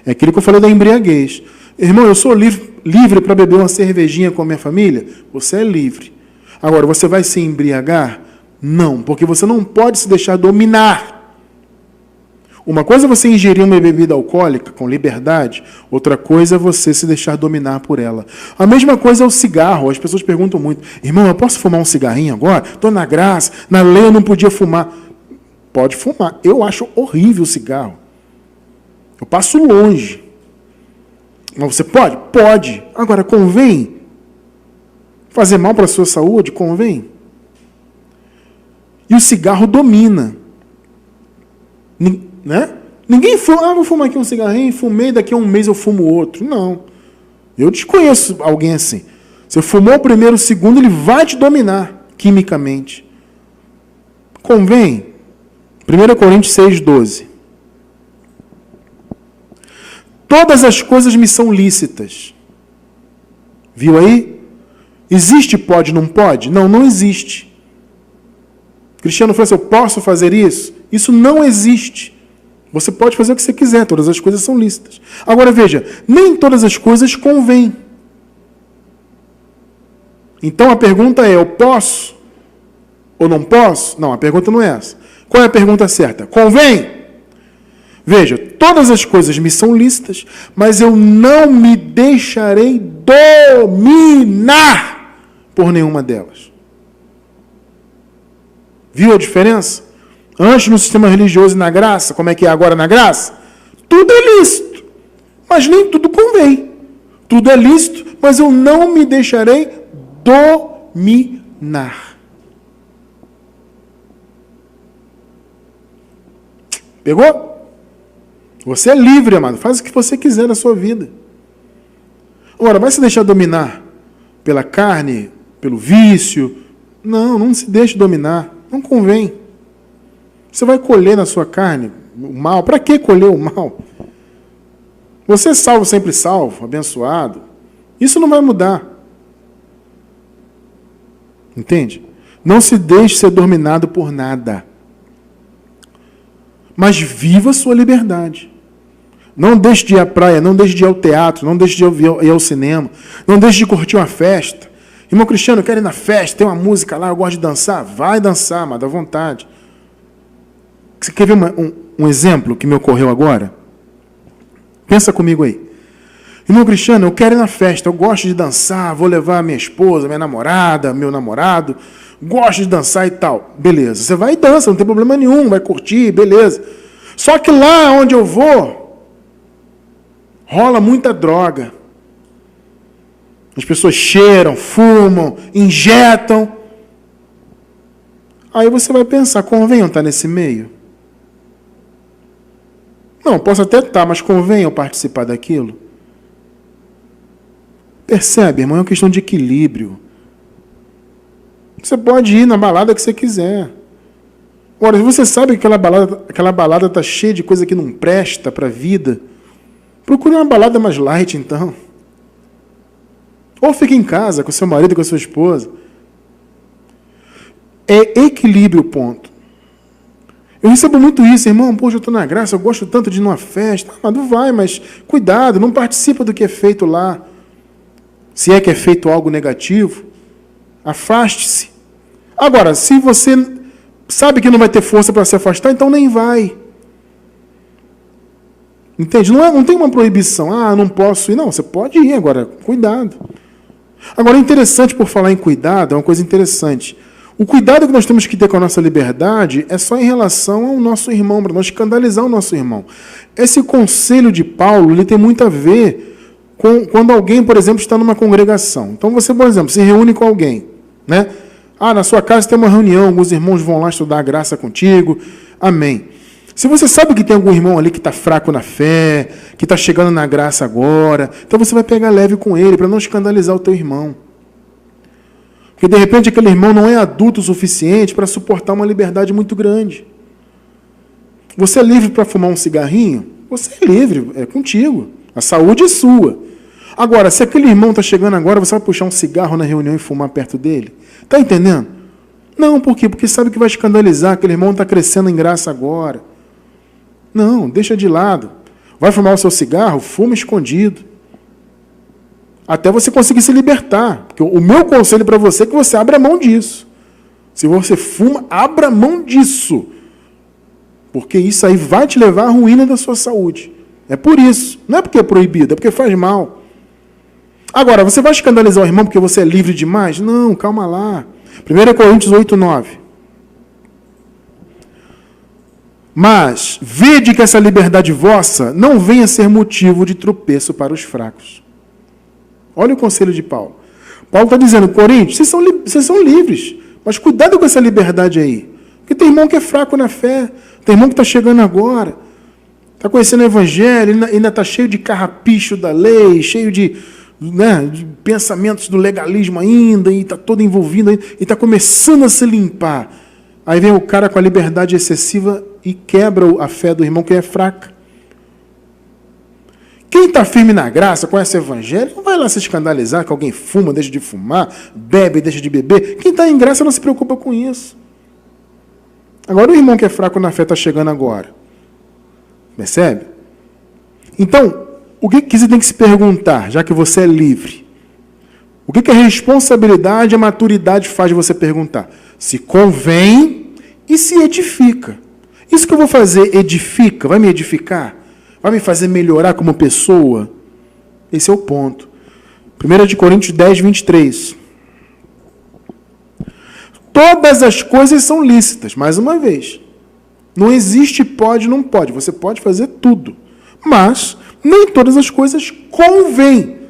É aquilo que eu falei da embriaguez. Irmão, eu sou livre para beber uma cervejinha com a minha família? Você é livre. Agora, você vai se embriagar? Não, porque você não pode se deixar dominar. Uma coisa é você ingerir uma bebida alcoólica com liberdade, outra coisa é você se deixar dominar por ela. A mesma coisa é o cigarro. As pessoas perguntam muito, irmão, eu posso fumar um cigarrinho agora? Estou na graça, na lei eu não podia fumar. Pode fumar. Eu acho horrível o cigarro. Eu passo longe. Mas você pode? Pode. Agora, convém? Fazer mal para a sua saúde? Convém? E o cigarro domina. Né? Ninguém fuma, vou fumar aqui um cigarrinho, fumei, daqui a um mês eu fumo outro. Não. Eu desconheço alguém assim. Você fumou o primeiro, o segundo, ele vai te dominar quimicamente. Convém? 1 Coríntios 6,12. Todas as coisas me são lícitas. Viu aí? Existe pode, não pode? Não, não existe. Cristiano falou assim, eu posso fazer isso? Isso não existe. Você pode fazer o que você quiser, todas as coisas são lícitas. Agora veja, nem todas as coisas convêm. Então a pergunta é, eu posso ou não posso? Não, a pergunta não é essa. Qual é a pergunta certa? Convém? Veja, todas as coisas me são lícitas, mas eu não me deixarei dominar por nenhuma delas. Viu a diferença? Antes no sistema religioso e na graça, como é que é agora na graça? Tudo é lícito, mas nem tudo convém. Tudo é lícito, mas eu não me deixarei dominar. Pegou? Você é livre, amado. Faz o que você quiser na sua vida. Agora, vai se deixar dominar pela carne, pelo vício? Não, não se deixe dominar. Não convém. Você vai colher na sua carne o mal. Para que colher o mal? Você é salvo, sempre salvo, abençoado. Isso não vai mudar. Entende? Não se deixe ser dominado por nada. Mas viva a sua liberdade. Não deixe de ir à praia, não deixe de ir ao teatro, não deixe de ir ao cinema, não deixe de curtir uma festa. Irmão Cristiano, eu quero ir na festa, tem uma música lá, eu gosto de dançar. Vai dançar, mas dá vontade. Você quer ver um exemplo que me ocorreu agora? Pensa comigo aí. Irmão Cristiano, eu quero ir na festa, eu gosto de dançar, vou levar minha esposa, minha namorada, meu namorado, gosto de dançar e tal. Beleza, você vai e dança, não tem problema nenhum, vai curtir, beleza. Só que lá onde eu vou, rola muita droga. As pessoas cheiram, fumam, injetam. Aí você vai pensar, convém eu estar nesse meio? Não, posso até estar, mas convém eu participar daquilo? Percebe, irmão, é uma questão de equilíbrio. Você pode ir na balada que você quiser. Agora, se você sabe que aquela balada está cheia de coisa que não presta para a vida, procure uma balada mais light, então. Ou fique em casa com seu marido, com a sua esposa. É equilíbrio, ponto. Eu recebo muito isso, irmão, poxa, eu estou na graça, eu gosto tanto de ir numa festa. Mas não vai, mas cuidado, não participa do que é feito lá. Se é que é feito algo negativo, afaste-se. Agora, se você sabe que não vai ter força para se afastar, então nem vai. Entende? Não tem uma proibição. Ah, não posso ir. Não, você pode ir agora. Cuidado. Agora, é interessante, por falar em cuidado, é uma coisa interessante. O cuidado que nós temos que ter com a nossa liberdade é só em relação ao nosso irmão, para não escandalizar o nosso irmão. Esse conselho de Paulo, ele tem muito a ver com quando alguém, por exemplo, está numa congregação. Então você, por exemplo, se reúne com alguém, né? Ah, na sua casa tem uma reunião, alguns irmãos vão lá estudar a graça contigo. Amém. Se você sabe que tem algum irmão ali que está fraco na fé, que está chegando na graça agora, então você vai pegar leve com ele, para não escandalizar o teu irmão. Porque, de repente, aquele irmão não é adulto o suficiente para suportar uma liberdade muito grande. Você é livre para fumar um cigarrinho? Você é livre, é contigo. A saúde é sua. Agora, se aquele irmão está chegando agora, você vai puxar um cigarro na reunião e fumar perto dele? Está entendendo? Não, por quê? Porque sabe que vai escandalizar, aquele irmão está crescendo em graça agora. Não, deixa de lado. Vai fumar o seu cigarro? Fuma escondido. Até você conseguir se libertar. Porque o meu conselho para você é que você abra mão disso. Se você fuma, abra mão disso. Porque isso aí vai te levar à ruína da sua saúde. É por isso. Não é porque é proibido, é porque faz mal. Agora, você vai escandalizar o irmão porque você é livre demais? Não, calma lá. 1 Coríntios 8, 9. Mas, vede que essa liberdade vossa não venha ser motivo de tropeço para os fracos. Olha o conselho de Paulo. Paulo está dizendo, Coríntios, vocês são livres, mas cuidado com essa liberdade aí. Porque tem irmão que é fraco na fé, tem irmão que está chegando agora, está conhecendo o evangelho, ainda está cheio de carrapicho da lei, cheio de pensamentos do legalismo ainda, e está todo envolvido ainda, e está começando a se limpar. Aí vem o cara com a liberdade excessiva e quebra a fé do irmão que é fraca. Quem está firme na graça, conhece o evangelho, não vai lá se escandalizar que alguém fuma, deixa de fumar, bebe, deixa de beber. Quem está em graça não se preocupa com isso. Agora o irmão que é fraco na fé está chegando agora. Percebe? Então, o que você tem que se perguntar, já que você é livre? O que a responsabilidade e a maturidade faz de você perguntar? Se convém e se edifica. Isso que eu vou fazer edifica? Vai me edificar? Vai me fazer melhorar como pessoa? Esse é o ponto. 1 Coríntios 10, 23. Todas as coisas são lícitas, mais uma vez. Não existe pode, não pode. Você pode fazer tudo. Mas nem todas as coisas convêm.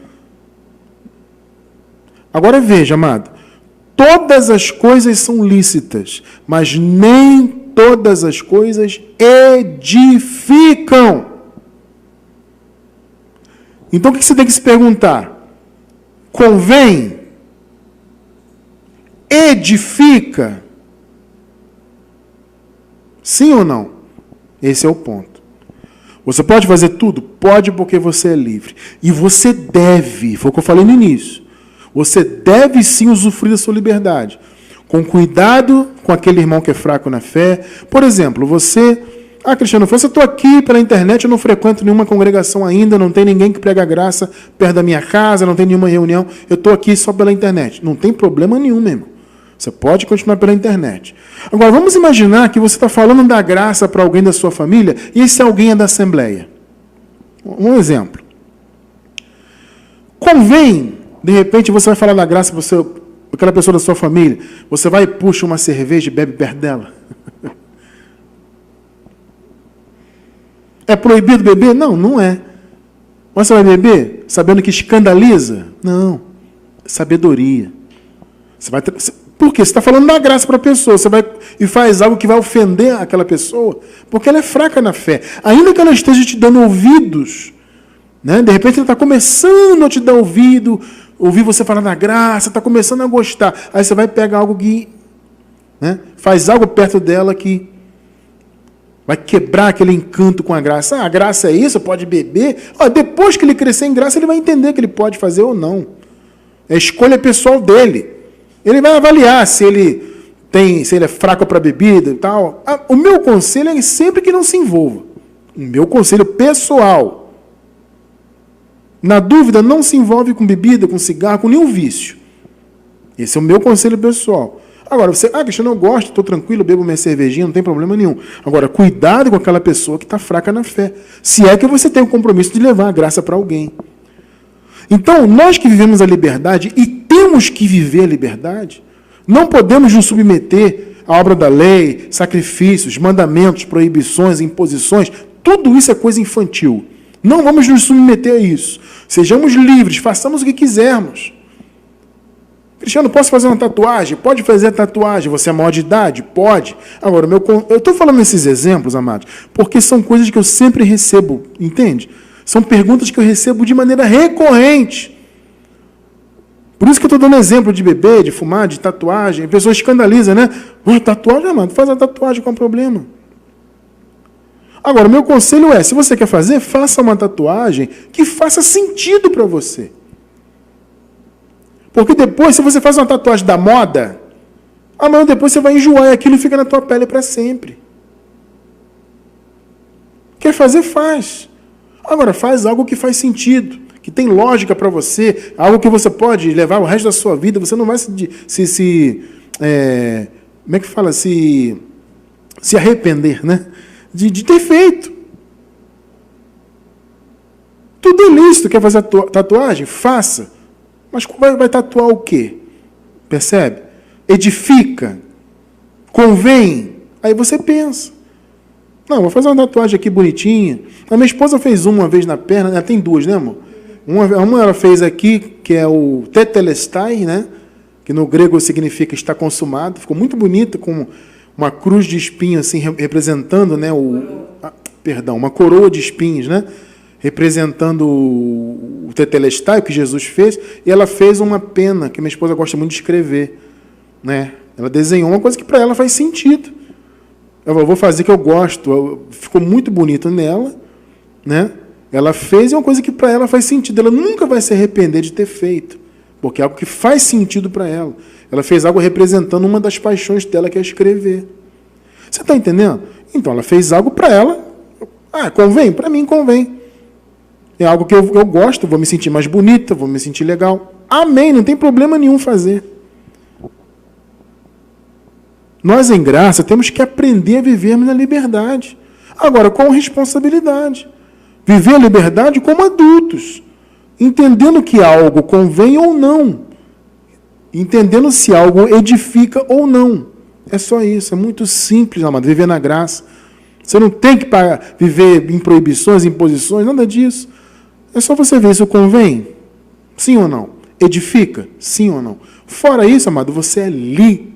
Agora veja, amado. Todas as coisas são lícitas, mas nem todas as coisas edificam. Então, o que você tem que se perguntar? Convém? Edifica? Sim ou não? Esse é o ponto. Você pode fazer tudo? Pode, porque você é livre. E você deve, foi o que eu falei no início, você deve sim usufruir da sua liberdade. com cuidado com aquele irmão que é fraco na fé. Por exemplo, você... Cristiano, eu estou aqui pela internet, eu não frequento nenhuma congregação ainda, não tem ninguém que prega graça perto da minha casa, não tem nenhuma reunião, eu estou aqui só pela internet. Não tem problema nenhum, meu irmão. Você pode continuar pela internet. Agora, vamos imaginar que você está falando da graça para alguém da sua família e esse alguém é da Assembleia. Um exemplo. Convém, de repente, você vai falar da graça para aquela pessoa da sua família, você vai e puxa uma cerveja e bebe perto dela. É proibido beber? Não, não é. Mas você vai beber sabendo que escandaliza? Não. Sabedoria. Você vai... Por quê? Você está falando da graça para a pessoa. Você vai e faz algo que vai ofender aquela pessoa, porque ela é fraca na fé. Ainda que ela esteja te dando ouvidos, né? De repente ela está começando a te dar ouvir você falar da graça, está começando a gostar. Aí você vai pegar algo que, né? Faz algo perto dela que vai quebrar aquele encanto com a graça. A graça é isso, pode beber. Depois que ele crescer em graça, ele vai entender que ele pode fazer ou não. É a escolha pessoal dele. Ele vai avaliar se ele é fraco para bebida e tal. O meu conselho é sempre que não se envolva. O meu conselho pessoal. Na dúvida, não se envolve com bebida, com cigarro, com nenhum vício. Esse é o meu conselho pessoal. Agora, Cristiano, eu gosto, estou tranquilo, bebo minha cervejinha, não tem problema nenhum. Agora, cuidado com aquela pessoa que está fraca na fé. Se é que você tem o compromisso de levar a graça para alguém. Então, nós que vivemos a liberdade, e temos que viver a liberdade, não podemos nos submeter à obra da lei, sacrifícios, mandamentos, proibições, imposições. Tudo isso é coisa infantil. Não vamos nos submeter a isso. Sejamos livres, façamos o que quisermos. Cristiano, posso fazer uma tatuagem? Pode fazer a tatuagem. Você é maior de idade? Pode. Agora, eu estou falando esses exemplos, amados, porque são coisas que eu sempre recebo, entende? São perguntas que eu recebo de maneira recorrente. Por isso que eu estou dando exemplo de beber, de fumar, de tatuagem. A pessoa escandaliza, né? Tatuagem, amado, faz a tatuagem, qual é o problema? Agora, o meu conselho é, se você quer fazer, faça uma tatuagem que faça sentido para você. Porque depois, se você faz uma tatuagem da moda, amanhã depois você vai enjoar e aquilo fica na tua pele para sempre. Quer fazer, faz. Agora, faz algo que faz sentido, que tem lógica para você, algo que você pode levar o resto da sua vida. Você não vai como é que fala? Se arrepender, né? De ter feito. Tudo é lícito. Quer fazer tatuagem? Faça. Mas vai tatuar o quê? Percebe? Edifica. Convém. Aí você pensa. Não, vou fazer uma tatuagem aqui bonitinha. A minha esposa fez uma vez na perna. Ela tem duas, né, amor? Uma ela fez aqui, que é o tetelestai, né? Que no grego significa está consumado. Ficou muito bonita, com uma cruz de espinho, assim, representando, né? Uma coroa de espinhos, né? Representando o tetelestai, que Jesus fez, e ela fez uma pena, que minha esposa gosta muito de escrever, né? Ela desenhou uma coisa que para ela faz sentido. Eu vou fazer que eu gosto, ficou muito bonito nela, né? Ela fez uma coisa que para ela faz sentido, ela nunca vai se arrepender de ter feito, porque é algo que faz sentido para ela. Ela fez algo representando uma das paixões dela, que é escrever. Você está entendendo? Então, ela fez algo para ela. Convém? Para mim, convém. É algo que eu gosto, vou me sentir mais bonita, vou me sentir legal. Amém, não tem problema nenhum fazer. Nós, em graça, temos que aprender a vivermos na liberdade. Agora, com responsabilidade. Viver a liberdade como adultos. Entendendo que algo convém ou não. Entendendo se algo edifica ou não. É só isso, é muito simples, amado, viver na graça. Você não tem que viver em proibições, imposições, nada disso. É só você ver se convém. Sim ou não? Edifica? Sim ou não? Fora isso, amado, você é livre.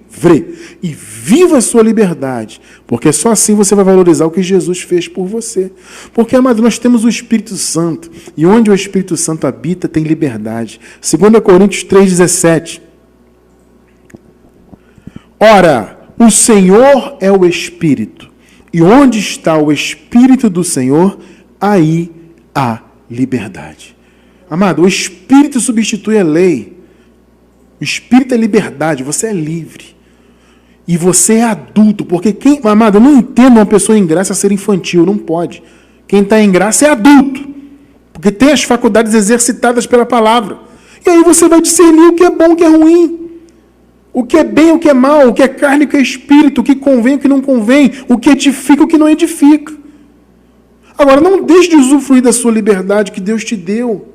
E viva a sua liberdade. Porque só assim você vai valorizar o que Jesus fez por você. Porque, amado, nós temos o Espírito Santo. E onde o Espírito Santo habita, tem liberdade. 2 Coríntios 3,17. Ora, o Senhor é o Espírito. E onde está o Espírito do Senhor, aí há liberdade. Amado, o Espírito substitui a lei. O Espírito é liberdade, você é livre. E você é adulto, porque amado, eu não entendo uma pessoa em graça ser infantil, não pode. Quem está em graça é adulto, porque tem as faculdades exercitadas pela palavra. E aí você vai discernir o que é bom, o que é ruim, o que é bem, o que é mal, o que é carne, o que é espírito, o que convém, o que não convém, o que edifica, o que não edifica. Agora, não deixe de usufruir da sua liberdade que Deus te deu.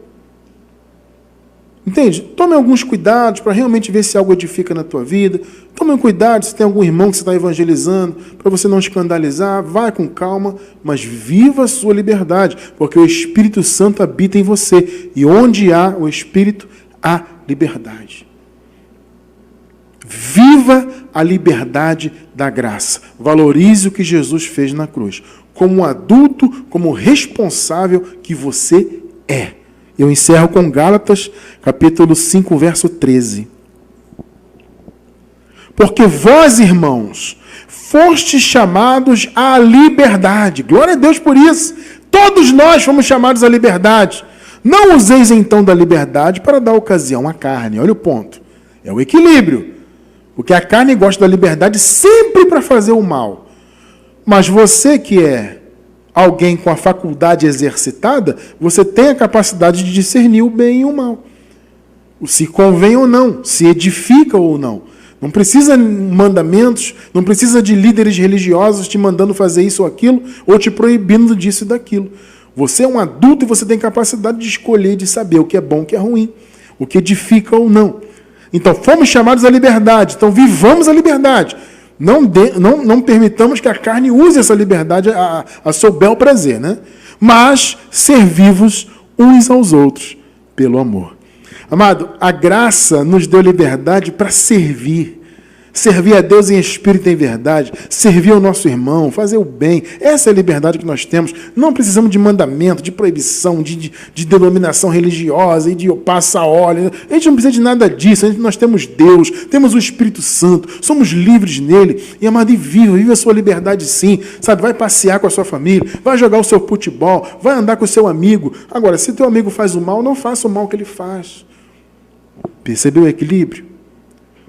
Entende? Tome alguns cuidados para realmente ver se algo edifica na tua vida. Tome um cuidado se tem algum irmão que você está evangelizando, para você não escandalizar. Vai com calma, mas viva a sua liberdade, porque o Espírito Santo habita em você. E onde há o Espírito, há liberdade. Viva a liberdade da graça. Valorize o que Jesus fez na cruz. Como adulto, como responsável que você é. Eu encerro com Gálatas, capítulo 5, verso 13. Porque vós, irmãos, fostes chamados à liberdade. Glória a Deus por isso. Todos nós fomos chamados à liberdade. Não useis então da liberdade para dar ocasião à carne. Olha o ponto. É o equilíbrio. Porque a carne gosta da liberdade sempre para fazer o mal. Mas você que é alguém com a faculdade exercitada, você tem a capacidade de discernir o bem e o mal. Se convém ou não, se edifica ou não. Não precisa de mandamentos, não precisa de líderes religiosos te mandando fazer isso ou aquilo, ou te proibindo disso e daquilo. Você é um adulto e você tem capacidade de escolher, de saber o que é bom, o que é ruim, o que edifica ou não. Então, fomos chamados à liberdade, então vivamos a liberdade. Não permitamos que a carne use essa liberdade a seu bel prazer, né? Mas servivos uns aos outros pelo amor. Amado, a graça nos deu liberdade para servir. Servir a Deus em espírito e em verdade. Servir ao nosso irmão, fazer o bem. Essa é a liberdade que nós temos. Não precisamos de mandamento, de proibição, de denominação religiosa e de passar óleo. A gente não precisa de nada disso. Nós temos Deus, temos o Espírito Santo, somos livres nele. E, amado, vive a sua liberdade sim. Sabe, vai passear com a sua família, vai jogar o seu futebol, vai andar com o seu amigo. Agora, se teu amigo faz o mal, não faça o mal que ele faz. Percebeu o equilíbrio?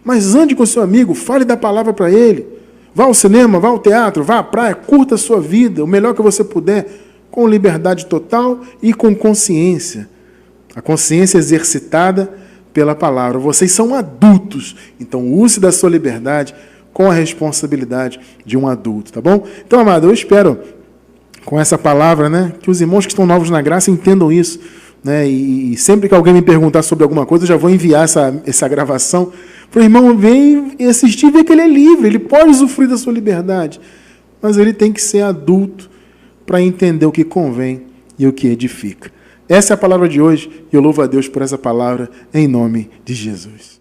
Mas ande com seu amigo, fale da palavra para ele. Vá ao cinema, vá ao teatro, vá à praia, curta a sua vida, o melhor que você puder, com liberdade total e com consciência. A consciência exercitada pela palavra. Vocês são adultos, então use da sua liberdade com a responsabilidade de um adulto, tá bom? Então, amado, eu espero, com essa palavra, né, que os irmãos que estão novos na graça entendam isso. Né? E sempre que alguém me perguntar sobre alguma coisa, eu já vou enviar essa gravação para o irmão ver e assistir e ver que ele é livre, ele pode usufruir da sua liberdade, mas ele tem que ser adulto para entender o que convém e o que edifica. Essa é a palavra de hoje e eu louvo a Deus por essa palavra em nome de Jesus.